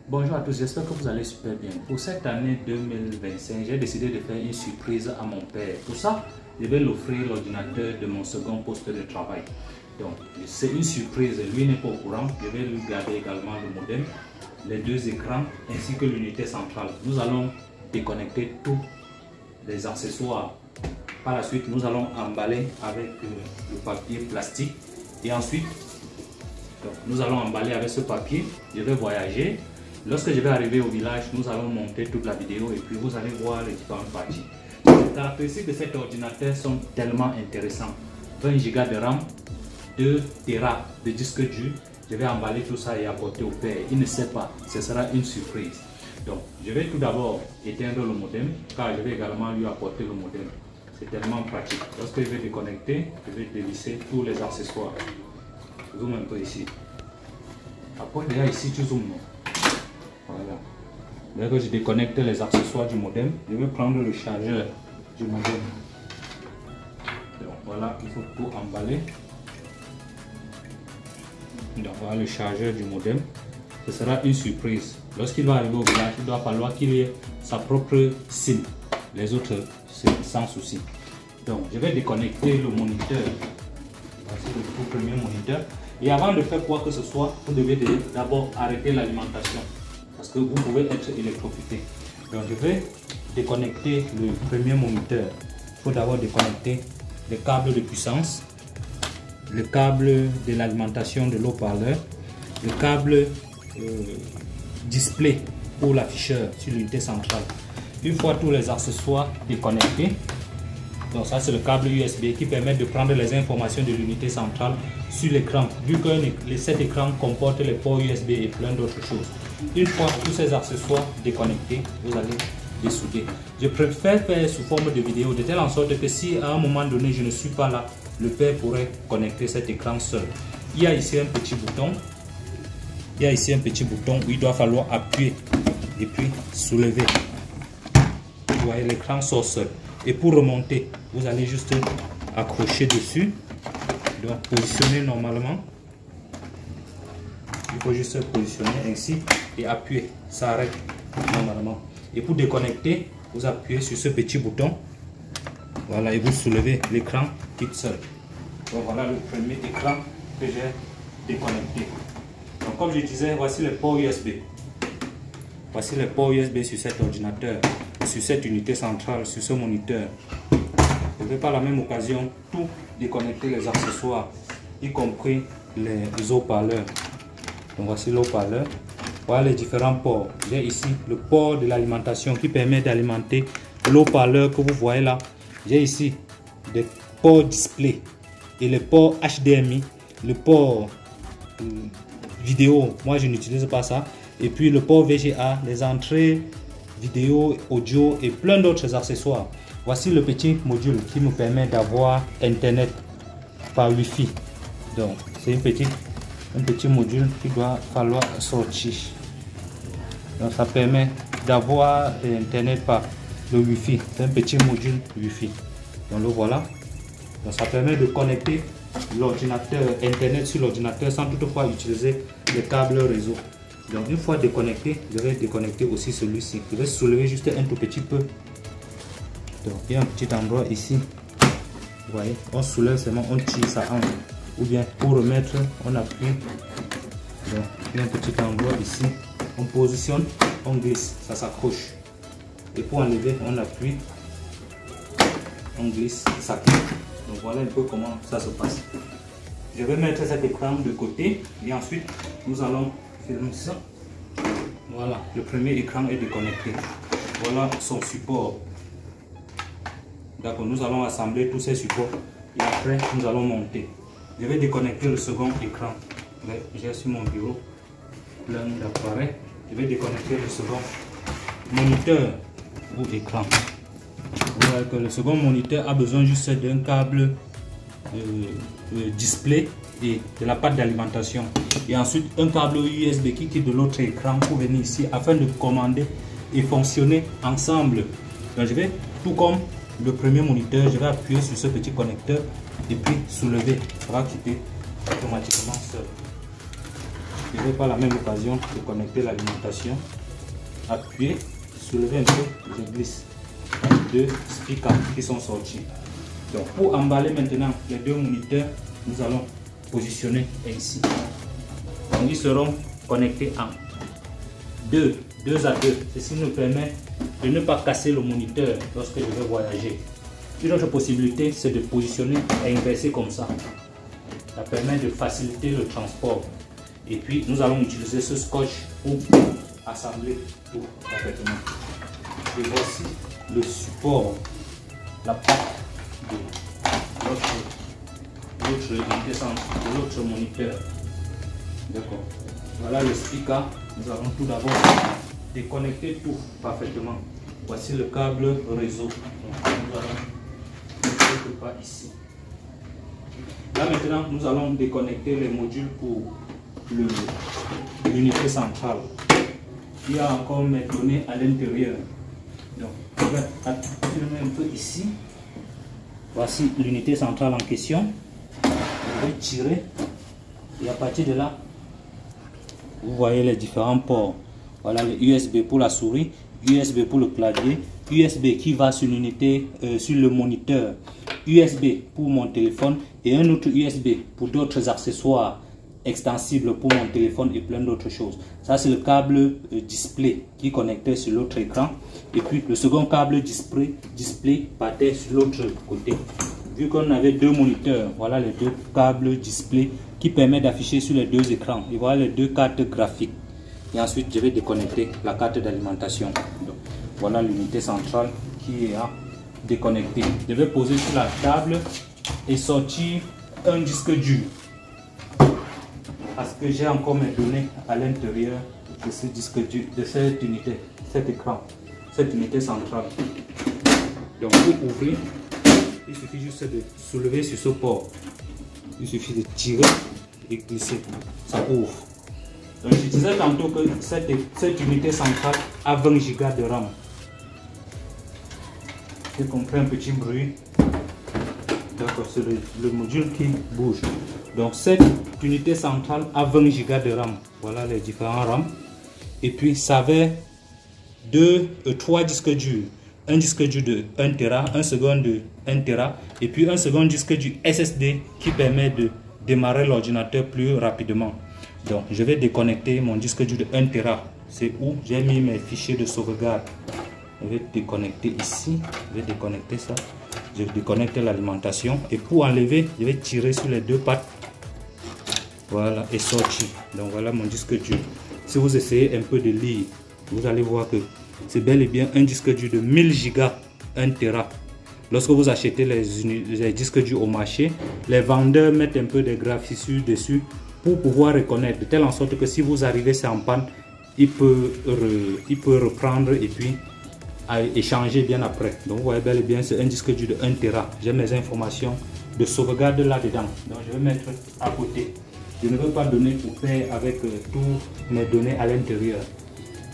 Bonjour à tous, j'espère que vous allez super bien. Pour cette année 2025, j'ai décidé de faire une surprise à mon père. Pour ça, je vais l'offrir l'ordinateur de mon second poste de travail. Donc, c'est une surprise, lui n'est pas au courant. Je vais lui garder également le modem, les deux écrans ainsi que l'unité centrale. Nous allons déconnecter tous les accessoires. Par la suite, nous allons emballer avec le papier plastique et ensuite, nous allons emballer avec ce papier. Je vais voyager. Lorsque je vais arriver au village, nous allons monter toute la vidéo et puis vous allez voir les différentes parties. Les caractéristiques de cet ordinateur sont tellement intéressantes. 20 Go de RAM, 2 Tera de disque dur. Je vais emballer tout ça et apporter au père. Il ne sait pas, ce sera une surprise. Donc, je vais tout d'abord éteindre le modem car je vais également lui apporter le modem. C'est tellement pratique. Lorsque je vais déconnecter, je vais dévisser tous les accessoires. Zoom un peu ici. Après, déjà ici, tu zoomes. Voilà. Dès que je déconnecte les accessoires du modem, je vais prendre le chargeur du modem. Donc voilà, il faut tout emballer. Donc voilà le chargeur du modem. Ce sera une surprise. Lorsqu'il va arriver au village, il doit falloir qu'il ait sa propre SIM. Les autres, c'est sans souci. Donc je vais déconnecter le moniteur. Voici le tout premier moniteur. Et avant de faire quoi que ce soit, vous devez d'abord arrêter l'alimentation. Parce que vous pouvez être électrocuté. Donc je vais déconnecter le premier moniteur. Il faut d'abord déconnecter les câbles de puissance, le câble de l'alimentation de l'haut-parleur, le câble display pour l'afficheur sur l'unité centrale. Une fois tous les accessoires déconnectés, donc ça c'est le câble USB qui permet de prendre les informations de l'unité centrale sur l'écran, vu que cet écran comporte les ports USB et plein d'autres choses. Une fois tous ces accessoires déconnectés, vous allez dessouder. Je préfère faire sous forme de vidéo de telle en sorte que si à un moment donné je ne suis pas là, le père pourrait connecter cet écran seul. Il y a ici un petit bouton. Il y a ici un petit bouton où il doit falloir appuyer et puis soulever. Vous voyez, l'écran sort seul. Et pour remonter, vous allez juste accrocher dessus. Donc positionner normalement. Il faut juste positionner ainsi et appuyer. Ça arrête normalement. Et pour déconnecter, vous appuyez sur ce petit bouton. Voilà, et vous soulevez l'écran quitte seul. Donc voilà le premier écran que j'ai déconnecté. Donc comme je disais, voici les ports USB. Voici les ports USB sur cet ordinateur, sur cette unité centrale, sur ce moniteur. Je vais par la même occasion tout déconnecter les accessoires, y compris les haut-parleurs. Donc voici l'haut-parleur. Voilà les différents ports. J'ai ici le port de l'alimentation qui permet d'alimenter l'haut-parleur que vous voyez là. J'ai ici des ports display et le port HDMI, le port vidéo. Moi je n'utilise pas ça. Et puis le port VGA, les entrées vidéo, audio et plein d'autres accessoires. Voici le petit module qui me permet d'avoir internet par Wi-Fi. Donc c'est un petit module qui doit falloir sortir. Donc ça permet d'avoir internet par le Wi-Fi. C'est un petit module Wi-Fi. Donc le voilà. Donc ça permet de connecter l'ordinateur internet sur l'ordinateur sans toutefois utiliser les câbles réseau. Donc une fois déconnecté, je vais déconnecter aussi celui-ci. Je vais soulever juste un tout petit peu. Donc il y a un petit endroit ici. Vous voyez, on soulève seulement, on tire ça en haut. Ou bien pour remettre, on appuie. Donc il y a un petit endroit ici. On positionne, on glisse, ça s'accroche. Et pour enlever, on appuie. On glisse, ça clique. Donc voilà un peu comment ça se passe. Je vais mettre cet écran de côté et ensuite nous allons fermer ça. Voilà, le premier écran est déconnecté. Voilà son support. D'accord, nous allons assembler tous ces supports et après nous allons monter. Je vais déconnecter le second écran. J'ai sur mon bureau plein d'appareils. Je vais déconnecter le second moniteur ou écran. Vous voyez que le second moniteur a besoin juste d'un câble display et de la pâte d'alimentation. Et ensuite un câble USB qui quitte de l'autre écran pour venir ici afin de commander et fonctionner ensemble. Donc je vais, tout comme le premier moniteur, je vais appuyer sur ce petit connecteur et puis soulever. Ça va quitter automatiquement seul. je vais par la même occasion de connecter l'alimentation. Appuyer, soulever un peu, je glisse. Deux speakers qui sont sortis. Donc pour emballer maintenant les deux moniteurs, nous allons positionner ainsi. Donc ils seront connectés en deux à deux. Ceci nous permet de ne pas casser le moniteur lorsque je vais voyager. Une autre possibilité, c'est de positionner et inverser comme ça. Ça permet de faciliter le transport. Et puis nous allons utiliser ce scotch pour assembler tout parfaitement. Et voici le support, la patte de l'autre moniteur. D'accord. Voilà le speaker. Nous allons tout d'abord déconnecter tout parfaitement. Voici le câble réseau. Donc, nous allons quelque part ici. Là maintenant, nous allons déconnecter les modules pour l'unité centrale. Il y a encore mes données à l'intérieur. Donc, je vais filmer un peu ici. Voici l'unité centrale en question. Je vais tirer et à partir de là, vous voyez les différents ports. Voilà le USB pour la souris, USB pour le clavier, USB qui va sur l'unité, sur le moniteur, USB pour mon téléphone et un autre USB pour d'autres accessoires extensible pour mon téléphone et plein d'autres choses. Ça c'est le câble display qui est connecté sur l'autre écran et puis le second câble display partait sur l'autre côté. Vu qu'on avait deux moniteurs, voilà les deux câbles display qui permettent d'afficher sur les deux écrans et voilà les deux cartes graphiques. Et ensuite je vais déconnecter la carte d'alimentation. Voilà l'unité centrale qui est à déconnecter. Je vais poser sur la table et sortir un disque dur. Parce que j'ai encore mes données à l'intérieur de ce disque dur, de cette unité, cet écran, cette unité centrale. Donc pour ouvrir, il suffit juste de soulever sur ce port. Il suffit de tirer et glisser, ça ouvre. Donc je disais tantôt que cette unité centrale a 20 Go de RAM. J'ai compris un petit bruit. D'accord, c'est le module qui bouge. Donc cette unité centrale a 20 Go de RAM. Voilà les différents RAM. Et puis ça avait 3 disques durs. Un disque dur de 1 Tera, un second de 1 Tera et puis un second disque dur SSD qui permet de démarrer l'ordinateur plus rapidement. Donc je vais déconnecter mon disque dur de 1 Tera. C'est où j'ai mis mes fichiers de sauvegarde. Je vais déconnecter ici. Je vais déconnecter ça. Je déconnecte l'alimentation et pour enlever, je vais tirer sur les deux pattes. Voilà, et sortir. Donc voilà mon disque dur. Si vous essayez un peu de lire, vous allez voir que c'est bel et bien un disque dur de 1000 Go, 1 Tera. Lorsque vous achetez les disques durs au marché, les vendeurs mettent un peu de graphisures dessus pour pouvoir reconnaître, de telle en sorte que si vous arrivez, c'est en panne, il peut reprendre et puis échanger bien après. Donc vous voyez bel et bien c'est un disque dur de 1 Tera. J'ai mes informations de sauvegarde là-dedans. Donc je vais mettre à côté. Je ne veux pas donner au père avec toutes mes données à l'intérieur.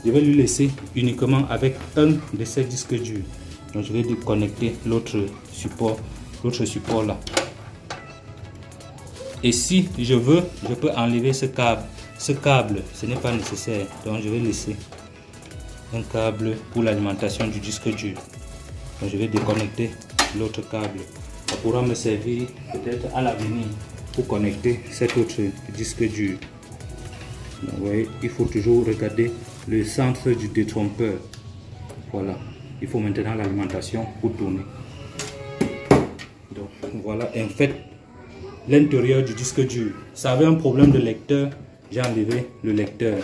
Je vais lui laisser uniquement avec un de ces disques durs. Donc je vais déconnecter l'autre support là. Et si je veux, je peux enlever ce câble. Ce câble, ce n'est pas nécessaire. Donc je vais laisser un câble pour l'alimentation du disque dur. Donc je vais déconnecter l'autre câble. Ça pourra me servir peut-être à l'avenir pour connecter cet autre disque dur. Donc, vous voyez, il faut toujours regarder le centre du détrompeur. Voilà, il faut maintenant l'alimentation pour tourner. Donc voilà, en fait, l'intérieur du disque dur. Ça avait un problème de lecteur, j'ai enlevé le lecteur.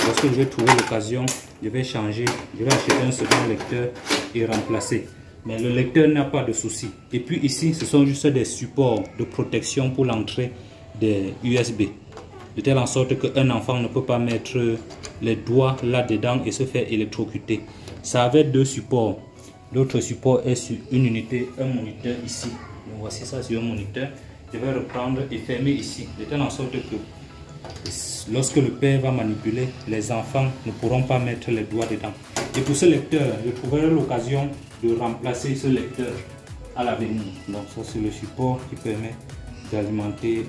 Lorsque je vais trouver l'occasion, je vais changer, je vais acheter un second lecteur et remplacer. Mais le lecteur n'a pas de souci. Et puis ici, ce sont juste des supports de protection pour l'entrée des USB. De telle en sorte qu'un enfant ne peut pas mettre les doigts là-dedans et se faire électrocuter. Ça avait deux supports. L'autre support est sur une unité, un moniteur ici. Donc voici ça sur un moniteur. Je vais reprendre et fermer ici. De telle en sorte que lorsque le père va manipuler, les enfants ne pourront pas mettre les doigts dedans. Et pour ce lecteur, je trouverai l'occasion de remplacer ce lecteur à l'avenir. Donc ça c'est le support qui permet d'alimenter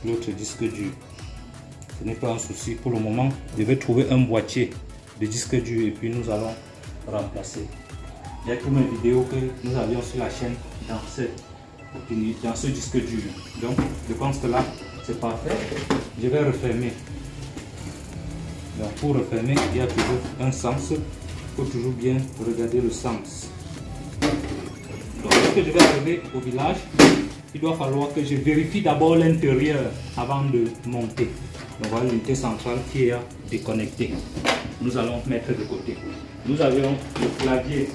l'autre disque dur. Ce n'est pas un souci. Pour le moment, je vais trouver un boîtier de disque dur et puis nous allons remplacer. Il y a toutes mes vidéos que nous avions sur la chaîne dans ce disque dur. Donc, je pense que là, c'est parfait. Je vais refermer. Donc, pour refermer, il y a toujours un sens. Il faut toujours bien regarder le sens. Donc, lorsque je vais arriver au village, il doit falloir que je vérifie d'abord l'intérieur avant de monter. Donc, voilà l'unité centrale qui est déconnectée. Nous allons mettre de côté. Nous avions le clavier.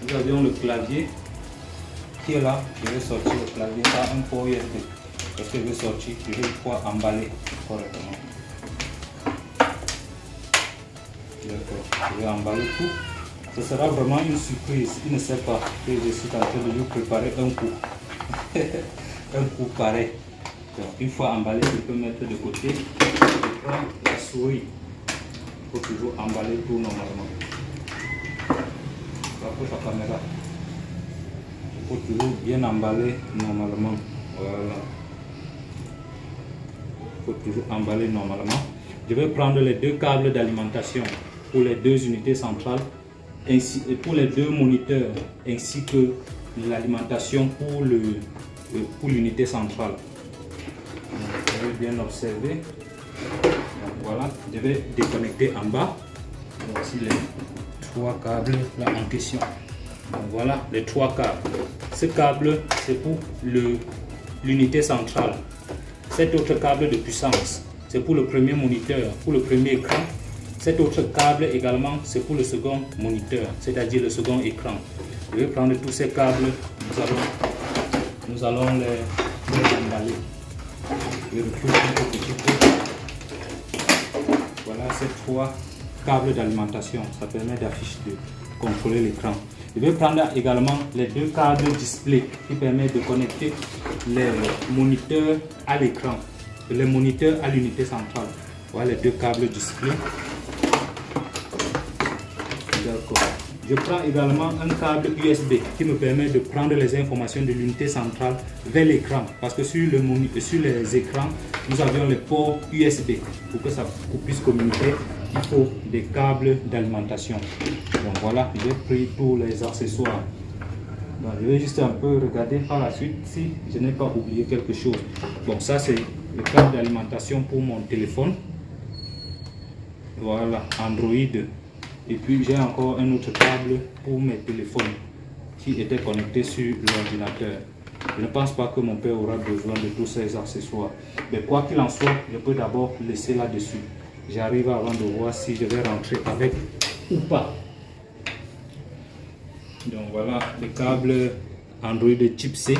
Nous avions le clavier qui est là. Je vais sortir le clavier par un port USB. Parce que je vais sortir, je vais pouvoir emballer correctement. D'accord, je vais emballer tout. Ce sera vraiment une surprise. Il ne sait pas que je suis en train de lui préparer un coup. Un coup pareil. Donc, une fois emballé, je peux mettre de côté. Je prends la souris. Il faut toujours emballer tout normalement. Pour la caméra. Il faut toujours bien emballer normalement. Voilà. Il faut toujours emballer normalement. Je vais prendre les deux câbles d'alimentation pour les deux unités centrales ainsi et pour les deux moniteurs ainsi que l'alimentation pour l'unité centrale. Je vais bien observer. Donc voilà, je vais déconnecter en bas. Voici les trois câbles là en question. Donc voilà les trois câbles. Ce câble c'est pour l'unité centrale. Cet autre câble de puissance c'est pour le premier moniteur, pour le premier écran. Cet autre câble également c'est pour le second moniteur, c'est-à-dire le second écran. Je vais prendre tous ces câbles, nous allons les emballer. Je recule un petit peu. Voilà ces trois câbles d'alimentation, ça permet de contrôler l'écran. Je vais prendre également les deux câbles display qui permettent de connecter les moniteurs à l'écran, les moniteurs à l'unité centrale. Voilà les deux câbles display. D'accord. Je prends également un câble USB qui me permet de prendre les informations de l'unité centrale vers l'écran. Parce que sur les écrans, nous avions les ports USB. Pour que ça puisse communiquer, il faut des câbles d'alimentation. Donc voilà, j'ai pris tous les accessoires. Donc, je vais juste un peu regarder par la suite si je n'ai pas oublié quelque chose. Bon, ça c'est le câble d'alimentation pour mon téléphone. Voilà, Android. Et puis j'ai encore un autre câble pour mes téléphones qui était connecté sur l'ordinateur. Je ne pense pas que mon père aura besoin de tous ces accessoires. Mais quoi qu'il en soit, je peux d'abord laisser là-dessus. J'arrive avant de voir si je vais rentrer avec ou pas. Donc voilà le câble Android type C.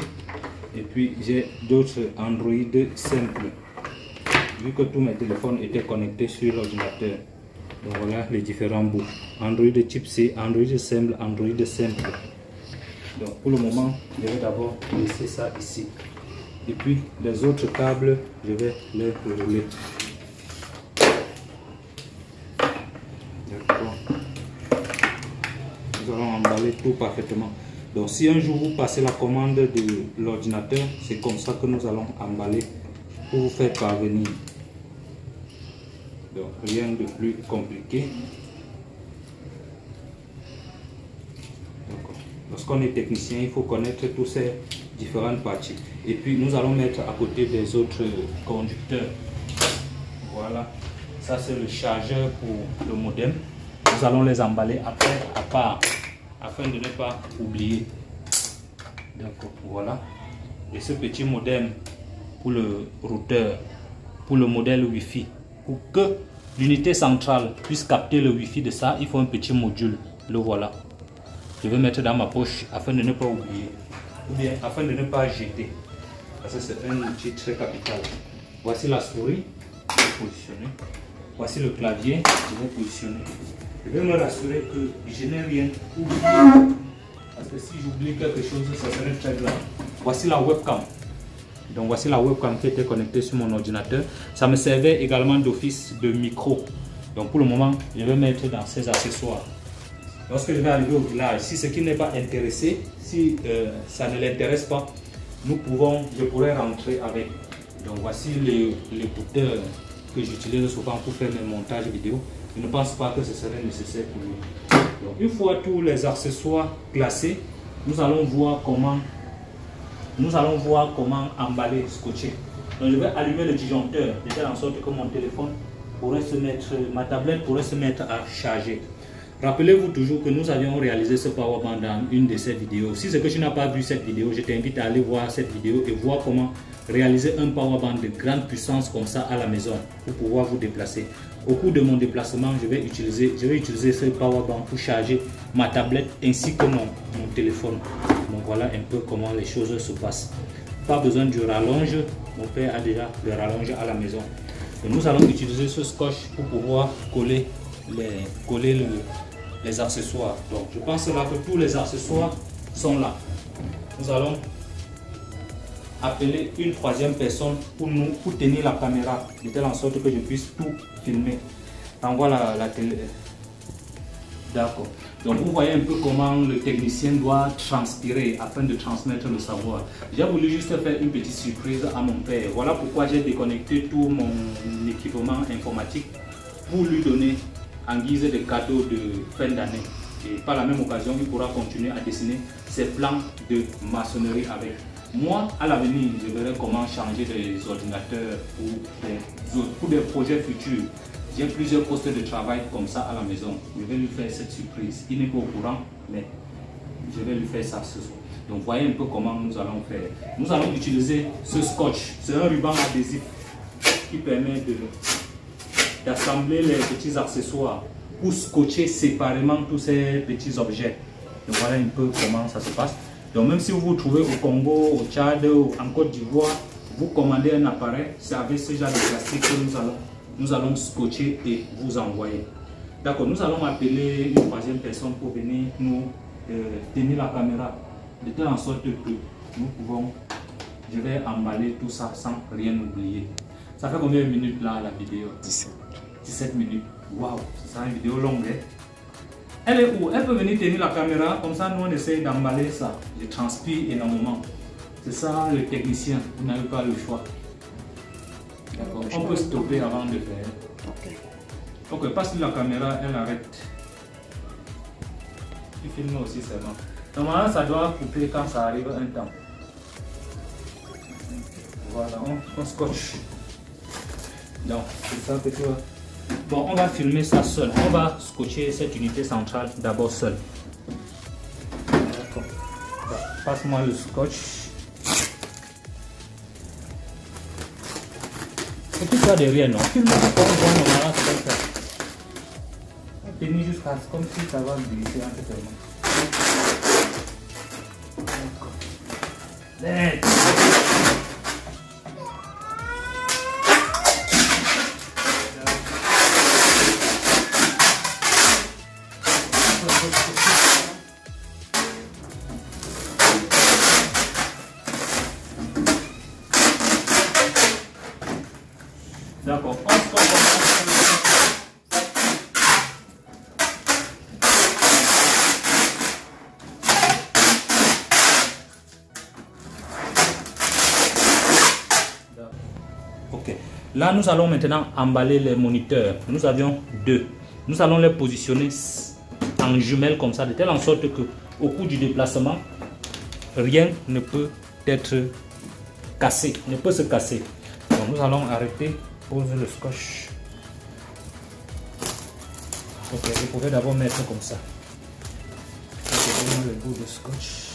Et puis j'ai d'autres Android simples. Vu que tous mes téléphones étaient connectés sur l'ordinateur. Donc voilà les différents bouts. Android type C, Android simple, Android simple. Donc pour le moment, je vais d'abord laisser ça ici. Et puis les autres câbles, je vais les rouler. D'accord. Nous allons emballer tout parfaitement. Donc si un jour vous passez la commande de l'ordinateur, c'est comme ça que nous allons emballer pour vous faire parvenir. Donc rien de plus compliqué. Lorsqu'on est technicien, il faut connaître tous ces différentes parties. Et puis nous allons mettre à côté des autres conducteurs. Voilà. Ça c'est le chargeur pour le modem. Nous allons les emballer après à part afin de ne pas oublier. D'accord. Voilà. Et ce petit modem pour le routeur, pour le modèle Wi-Fi. Pour que l'unité centrale puisse capter le Wi-Fi de ça, il faut un petit module. Le voilà. Je vais mettre dans ma poche afin de ne pas oublier. Ou bien afin de ne pas jeter. Parce que c'est un outil très capital. Voici la souris. Je vais positionner. Voici le clavier. Je vais positionner. Je vais me rassurer que je n'ai rien oublié. Parce que si j'oublie quelque chose, ça serait très grave. Voici la webcam. Donc voici la webcam qui était connectée sur mon ordinateur. Ça me servait également d'office de micro. Donc pour le moment, je vais mettre dans ces accessoires. Lorsque je vais arriver au village, si ce qui n'est pas intéressé, si ça ne l'intéresse pas, je pourrais rentrer avec. Donc voici l'écouteur que j'utilise souvent pour faire mes montages vidéo. Je ne pense pas que ce serait nécessaire pour lui. Donc une fois tous les accessoires classés, nous allons voir comment emballer, scotcher. Donc je vais allumer le disjoncteur de telle sorte que mon téléphone pourrait se mettre, ma tablette pourrait se mettre à charger. Rappelez-vous toujours que nous avions réalisé ce powerband dans une de ces vidéos. Si c'est que tu n'as pas vu cette vidéo, je t'invite à aller voir cette vidéo et voir comment réaliser un powerband de grande puissance comme ça à la maison pour pouvoir vous déplacer. Au cours de mon déplacement, je vais utiliser ce powerband pour charger ma tablette ainsi que mon téléphone. Donc voilà un peu comment les choses se passent. Pas besoin du rallonge, mon père a déjà le rallonge à la maison. Donc nous allons utiliser ce scotch pour pouvoir coller les accessoires. Donc je pense là que tous les accessoires sont là. Nous allons appeler une troisième personne pour tenir la caméra de telle en sorte que je puisse tout filmer. T'envoie la télé. D'accord. Donc vous voyez un peu comment le technicien doit transpirer afin de transmettre le savoir. J'ai voulu juste faire une petite surprise à mon père. Voilà pourquoi j'ai déconnecté tout mon équipement informatique pour lui donner en guise de cadeau de fin d'année. Et par la même occasion, il pourra continuer à dessiner ses plans de maçonnerie avec. Moi, à l'avenir, je verrai comment changer des ordinateurs pour des projets futurs. J'ai plusieurs postes de travail comme ça à la maison. Je vais lui faire cette surprise. Il n'est pas au courant, mais je vais lui faire ça ce soir. Donc, voyez un peu comment nous allons faire. Nous allons utiliser ce scotch. C'est un ruban adhésif qui permet d'assembler les petits accessoires pour scotcher séparément tous ces petits objets. Donc, voilà un peu comment ça se passe. Donc, même si vous vous trouvez au Congo, au Tchad, ou en Côte d'Ivoire, vous commandez un appareil, c'est avec ce genre de plastique que nous allons scotcher et vous envoyer. D'accord, nous allons appeler une troisième personne pour venir nous tenir la caméra de telle en sorte que nous pouvons, je vais emballer tout ça sans rien oublier. Ça fait combien de minutes là la vidéo? 17 minutes. Waouh, c'est une vidéo longue. Hein? Elle est où? Elle peut venir tenir la caméra, comme ça nous on essaye d'emballer ça. Je transpire énormément. C'est ça le technicien, vous n'avez pas le choix. D'accord, on peut stopper avant de faire. Ok. Ok, passe la caméra, elle arrête. Tu filmes aussi seulement. Normalement ça doit couper quand ça arrive un temps. Voilà, on scotche. Donc, c'est ça que tu vois. Bon, on va filmer ça seul. On va scotcher cette unité centrale d'abord seul. D'accord. Passe-moi le scotch. Et puis ça derrière, non? Filme comme on voit normalement, c'est comme ça. On tenir jusqu'à comme si ça va glisser un peu tellement. D'accord. D'accord, on se comprend. Ok, là nous allons maintenant emballer les moniteurs. Nous avions deux. Nous allons les positionner en jumelles comme ça, de telle en sorte que au cours du déplacement, rien ne peut être cassé, ne peut se casser. Donc nous allons arrêter. Pose le scotch. Ok, vous pouvez d'abord mettre comme ça. Ok, le bout de scotch.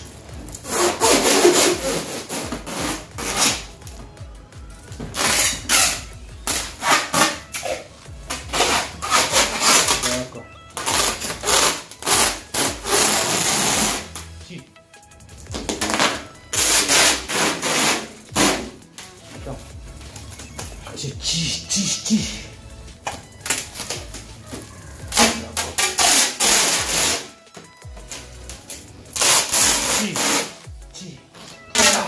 D'accord. Attends. Je tige. Voilà.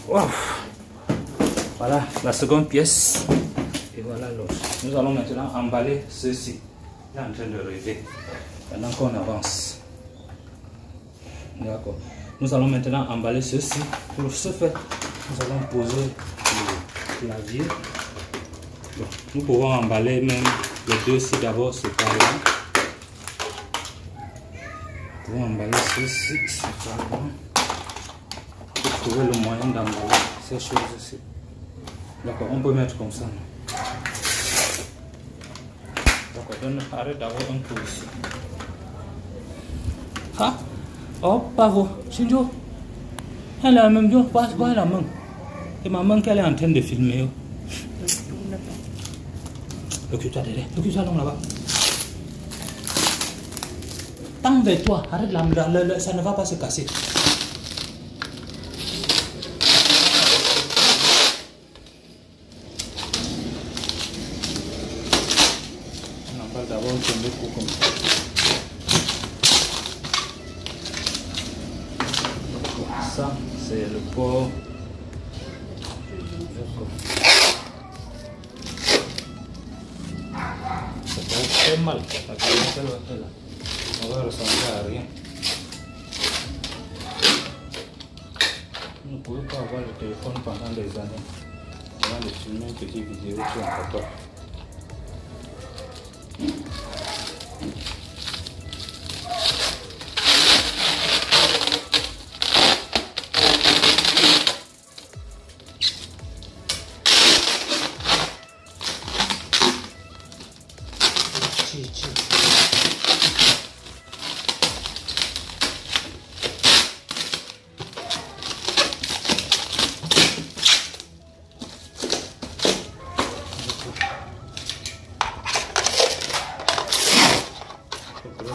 Wow. Voilà la seconde pièce. Et voilà l'autre. Nous allons maintenant emballer ceci. Il est en train de rêver. Pendant qu'on avance. D'accord. Nous allons maintenant emballer ceci. Pour ce fait, nous allons poser le clavier. Bon, nous pouvons emballer même les deux ci d'abord séparément. Nous pouvons emballer ceci séparément. Pour trouver le moyen d'emballer ces choses-ci. D'accord, on peut mettre comme ça. D'accord, arrête d'avoir un peu ici. Ah, oh, bravo, Shinjo. Elle a la même chose, pas la main. C'est ma main qu'elle est en train de filmer. Occupe-toi derrière, occupe-toi là-bas. Tends vers toi, arrête là, ça ne va pas se casser. On emballe d'abord un peu comme ça. Ça, c'est le port. Ça va être très mal. On va ressembler à rien. Vous ne pouvez pas avoir le téléphone pendant des années avant de filmer une petite vidéo sur un photo.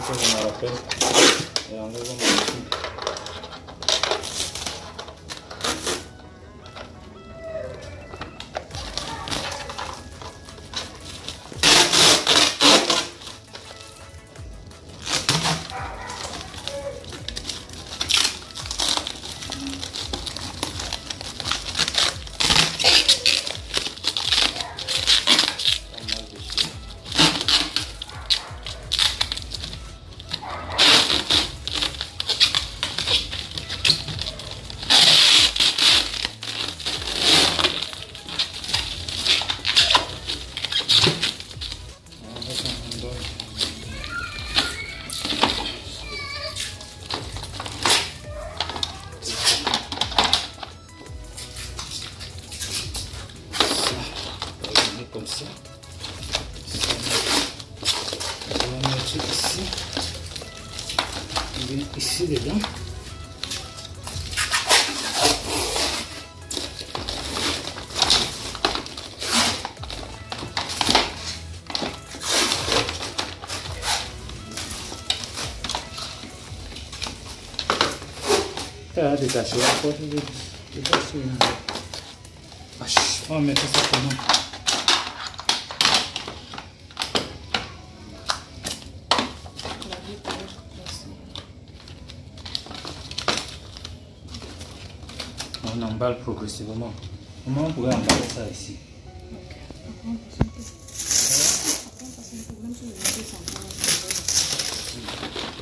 Je me rappelle et enlevons ici. Comme ça. On va mettre ici. On vient ici dedans. Ça a détaché la porte de on va mettre ça comment. On emballe progressivement. Comment on pourrait emballer ça ici?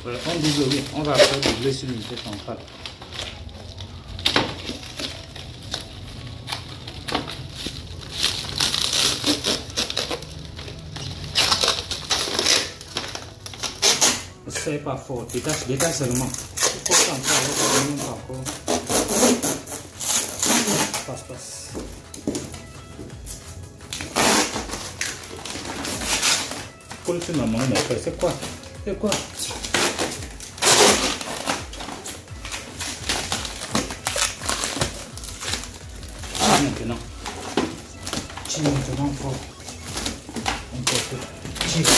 On double, oui. On va faire doubler sur l'unité centrale. C'est pas fort, détache seulement. Il faut encore. Passe. Colle sur ma main, c'est quoi? Maintenant. Tire maintenant fort. Encore peu. Tire.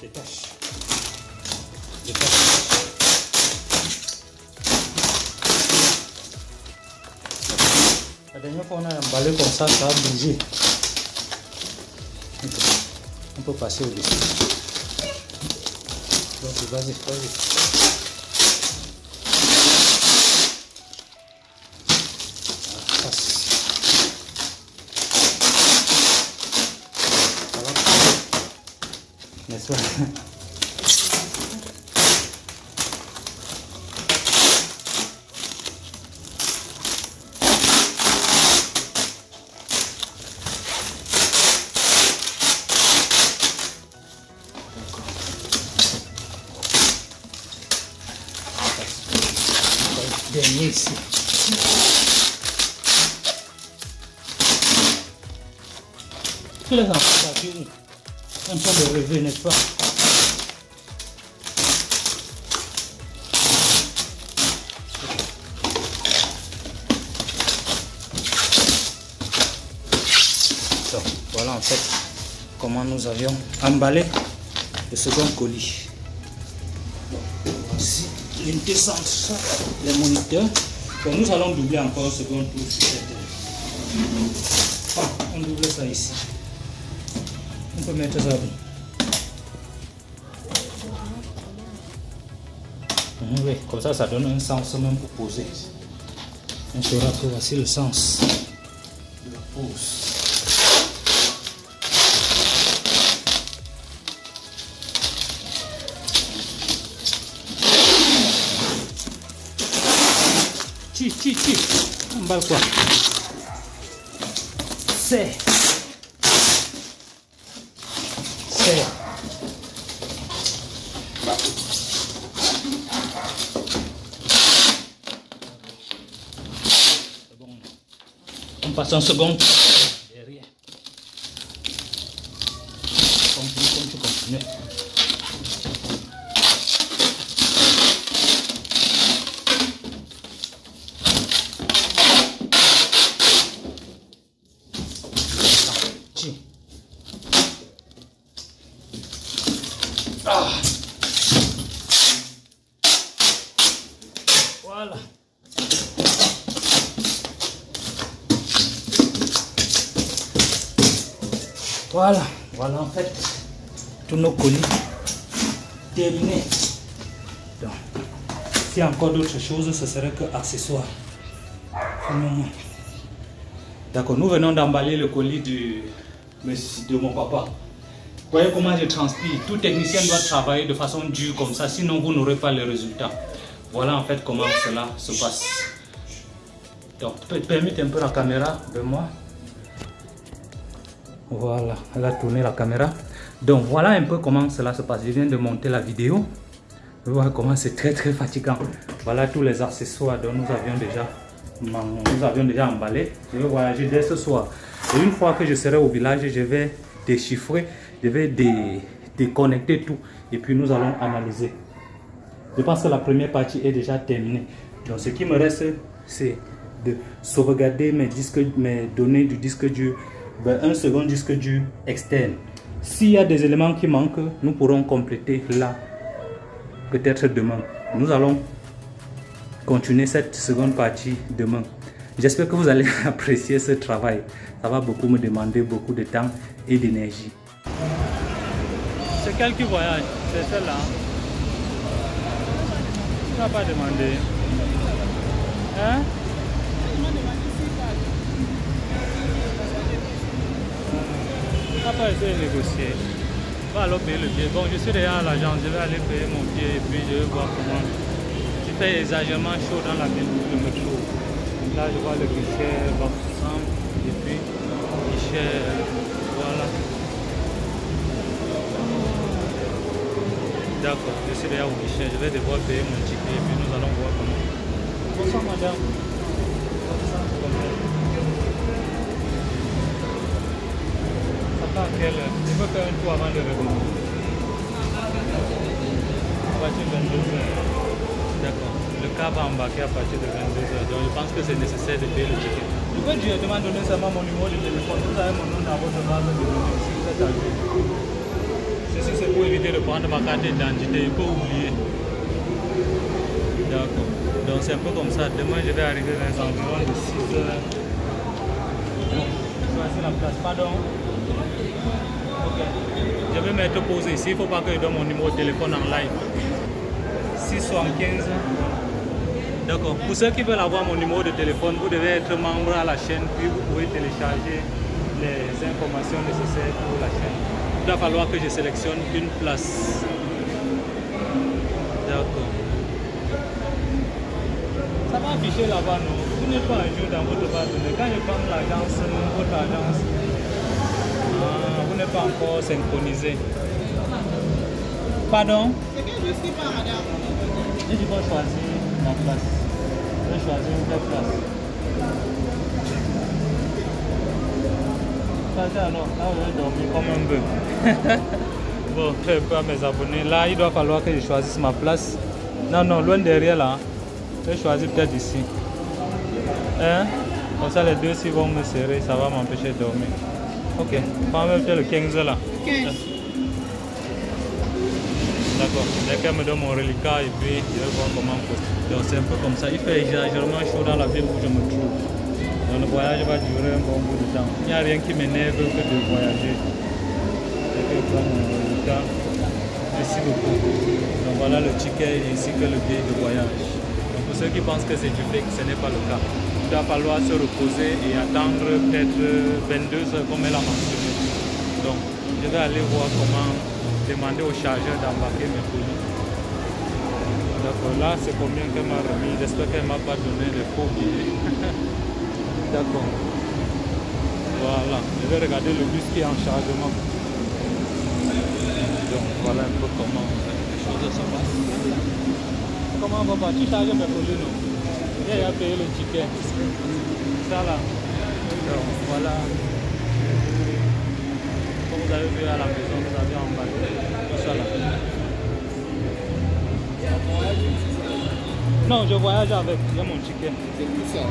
Détache. La dernière fois on a emballé comme ça a bougé. On peut passer au-dessus. Donc vas-y. N'est-ce pas? Dernier ici. Tous les enfants un peu de rêver, n'est-ce pas? Donc, voilà en fait comment nous avions emballé le second colis. Voici l'unité centre, les moniteurs. Donc nous allons doubler encore un second tour sur cette. On double ça ici. On peut mettre ça là. Oui, comme ça donne un sens même pour poser. On saura que voici le sens de la pose. Ti, emballe quoi? C'est. Bon. On passe en seconde. Derrière. Continue. Ah. Voilà. Voilà en fait tous nos colis terminés. Donc, s'il y a encore d'autres choses, ce serait que accessoires. D'accord, nous venons d'emballer le colis de mon papa. Vous voyez comment je transpire. Tout technicien doit travailler de façon dure comme ça, sinon vous n'aurez pas les résultats. Voilà en fait comment cela se passe. Donc, tu peux te permettre un peu la caméra de moi. Voilà, elle a tourné la caméra. Donc voilà un peu comment cela se passe. Je viens de monter la vidéo. Vous voyez comment c'est très fatigant. Voilà tous les accessoires dont nous avions déjà emballé. Je vais voyager dès ce soir. Et une fois que je serai au village, je vais déchiffrer, je vais déconnecter tout. Et puis nous allons analyser. Je pense que la première partie est déjà terminée. Donc ce qui me reste, c'est de sauvegarder mes données du disque dur vers un second disque dur externe. S'il y a des éléments qui manquent, nous pourrons compléter là, peut-être demain. Nous allons continuer cette seconde partie demain. J'espère que vous allez apprécier ce travail. Ça va beaucoup me demander beaucoup de temps et d'énergie. C'est quel qui voyage? C'est celle-là. Tu n'as pas demandé. Hein? On n'a pas essayé de négocier. On va alors payer le billet. Bon, je suis déjà à l'agence, je vais aller payer mon billet et puis je vais voir comment. Il fait exagérément chaud dans la ville où je me trouve. Là, je vois le guichet Bafoussam et puis le guichet. Voilà. D'accord, je suis déjà au guichet. Je vais devoir payer mon ticket et puis nous allons voir comment. Bonsoir, madame. À quelle heure? Je peux faire un tour avant de revenir. À partir de 22h. D'accord. Le car va embarquer à partir de 22h. Donc je pense que c'est nécessaire de payer le ticket. Je peux directement donner seulement mon numéro de téléphone. Vous avez mon nom dans votre base de données si vous êtes à jour. Ceci c'est pour éviter l'opportunité de prendre ma carte d'identité, il faut oublier. D'accord. Donc c'est un peu comme ça. Demain je vais arriver vers les environs de 6 heures. Bon, choisir la place. Pardon. Ok. Je vais mettre pause ici. Il ne faut pas que je donne mon numéro de téléphone en live. 675. D'accord. Pour ceux qui veulent avoir mon numéro de téléphone, vous devez être membre à la chaîne, puis vous pouvez télécharger les informations nécessaires pour la chaîne. Il va falloir que je sélectionne une place. D'accord. Ça va afficher là-bas, non? Vous n'êtes pas un jour dans votre base de données. Quand je prends l'agence, votre agence, vous n'êtes pas encore synchronisé. Pardon? C'est que je ne sais pas, madame. Et je vais choisir la place. Je vais choisir une belle place. Ça, alors, là, je vais dormir comme un bœuf. Bon, je fais peur à mes abonnés. Là, il doit falloir que je choisisse ma place. Non, non, loin derrière là. Je vais choisir peut-être ici. Hein? Comme ça, les deux s'ils vont me serrer, ça va m'empêcher de dormir. Ok, prends même peut-être le 15 là. 15. D'accord, dès qu'elle me donne mon reliquat et puis je vais voir comment poster. Donc c'est un peu comme ça. Il fait exagérément chaud dans la ville où je me trouve. Donc le voyage va durer un bon bout de temps. Il n'y a rien qui m'énerve que de voyager. Je vais prendre mon reliquat. Merci beaucoup. Donc voilà le ticket ainsi que le billet de voyage. Donc pour ceux qui pensent que c'est du fake, ce n'est pas le cas. Il va falloir se reposer et attendre peut-être 22 heures comme elle a mentionné. Donc je vais aller voir comment demander au chargeur d'embarquer mes colis. D'accord, là c'est combien qu'elle m'a remis. J'espère qu'elle ne m'a pas donné de faux billets. D'accord. Voilà, je vais regarder le bus qui est en chargement. Donc voilà un peu comment les choses se passent. Comment on va partir charger mes colis, non? Il a payé le ticket. Ça là. Donc voilà. Comme vous avez vu à la maison, vous avez emballé tout ça là. Non, je voyage avec, j'ai mon ticket. C'est tout ça.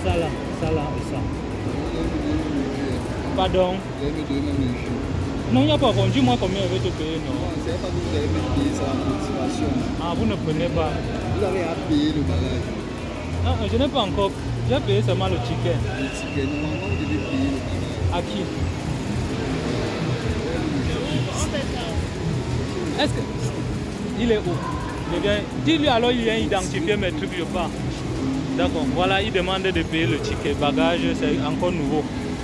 Ça là et ça. Pardon? Vous allez me donner même le jus. Non, il n'y a pas. Dis-moi combien je vais te payer, non? Non, c'est pas que vous allez me payer ça en motivation. Ah, vous ne prenez pas? Vous avez à payer le bagage. Non, je n'ai pas encore. J'ai payé seulement le ticket. Le ticket, normalement vous devez payer le bagage. À qui? Est-ce que... Il est où? Dis-lui alors, il vient identifier mes trucs, je pars. D'accord, voilà, il demande de payer le ticket. Bagage, c'est encore nouveau.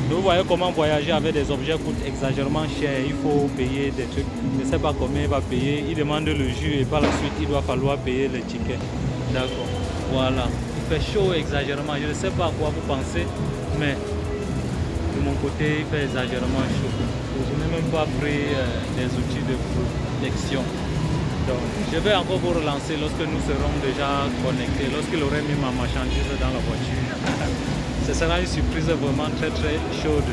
Donc, vous voyez comment voyager avec des objets coûte exagérément cher. Il faut payer des trucs. Je ne sais pas combien il va payer. Il demande le jus et par la suite, il doit falloir payer le ticket. D'accord, voilà. Il fait chaud exagérément. Je ne sais pas à quoi vous pensez, mais de mon côté, il fait exagérément chaud. Je n'ai même pas pris des outils de protection. Donc, je vais encore vous relancer lorsque nous serons déjà connectés, lorsqu'il aurait mis ma marchandise dans la voiture. Ce sera une surprise vraiment très chaude.